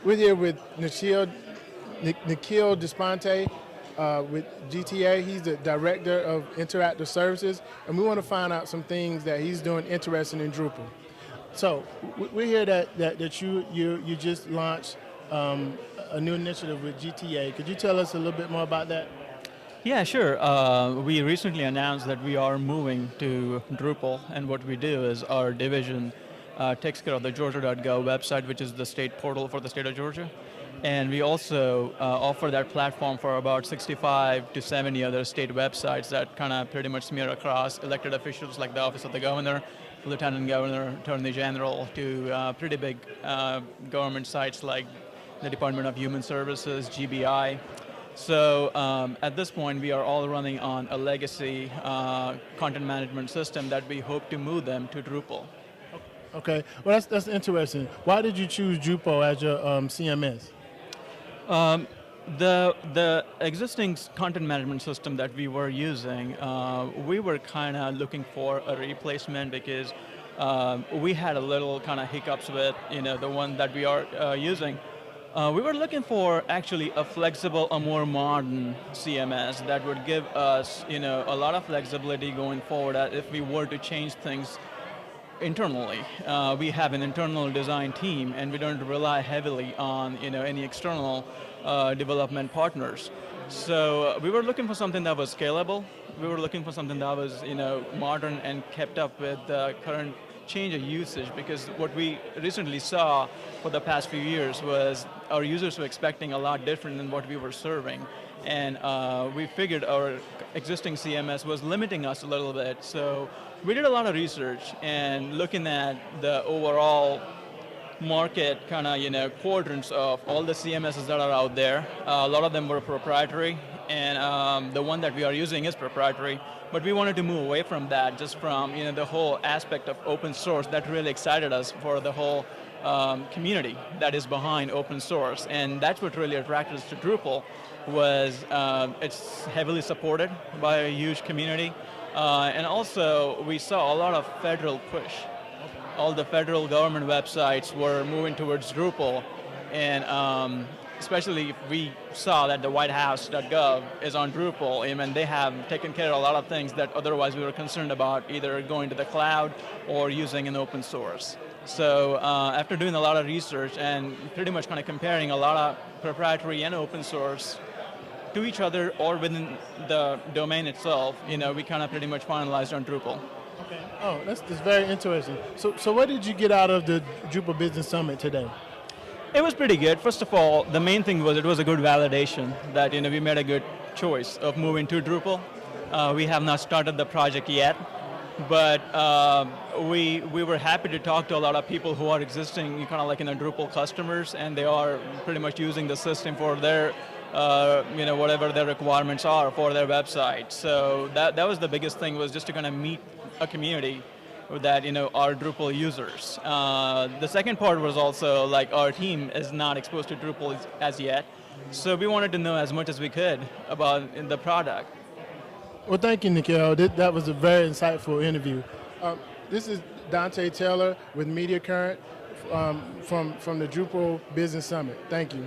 We're here with Nikhil Deshpande with GTA. He's the Director of Interactive Services, and we want to find out some things that he's doing interesting in Drupal. So we hear that you just launched a new initiative with GTA. Could you tell us a little bit more about that? Yeah, sure. We recently announced that we are moving to Drupal, and what we do is our division takes care of the Georgia.gov website, which is the state portal for the state of Georgia. And we also offer that platform for about 65 to 70 other state websites that kind of pretty much smear across elected officials like the Office of the Governor, Lieutenant Governor, Attorney General, to pretty big government sites like the Department of Human Services, GBI. So at this point, we are all running on a legacy content management system that we hope to move them to Drupal. Okay, well that's interesting. Why did you choose Drupal as your CMS? The existing content management system that we were using, we were kind of looking for a replacement because we had a little kind of hiccups with the one that we are using. We were looking for actually a flexible, a more modern CMS that would give us a lot of flexibility going forward if we were to change things internally. We have an internal design team, and we don't rely heavily on any external development partners. So we were looking for something that was scalable. We were looking for something that was modern and kept up with the current change of usage, because what we recently saw for the past few years was our users were expecting a lot different than what we were serving. And we figured our existing CMS was limiting us a little bit. So we did a lot of research and looking at the overall market kind of quadrants of all the CMSs that are out there. A lot of them were proprietary, and the one that we are using is proprietary. But we wanted to move away from that, just from the whole aspect of open source that really excited us for the whole community that is behind open source. And that's what really attracted us to Drupal, was it's heavily supported by a huge community. And also, we saw a lot of federal push. All the federal government websites were moving towards Drupal, and especially if we saw that the whitehouse.gov is on Drupal, and they have taken care of a lot of things that otherwise we were concerned about, either going to the cloud or using an open source. So after doing a lot of research and pretty much kind of comparing a lot of proprietary and open source to each other or within the domain itself, we kind of pretty much finalized on Drupal. Okay. Oh, that's very interesting. So what did you get out of the Drupal Business Summit today? It was pretty good. First of all, the main thing was it was a good validation that we made a good choice of moving to Drupal. We have not started the project yet, but we were happy to talk to a lot of people who are existing kind of like Drupal customers, and they are pretty much using the system for their whatever their requirements are for their website. So that was the biggest thing, was just to kind of meet a community that are Drupal users. The second part was also like our team is not exposed to Drupal as yet, so we wanted to know as much as we could about the product. Well, thank you, Nikhil. That was a very insightful interview. This is Dante Taylor with Media Current from the Drupal Business Summit. Thank you.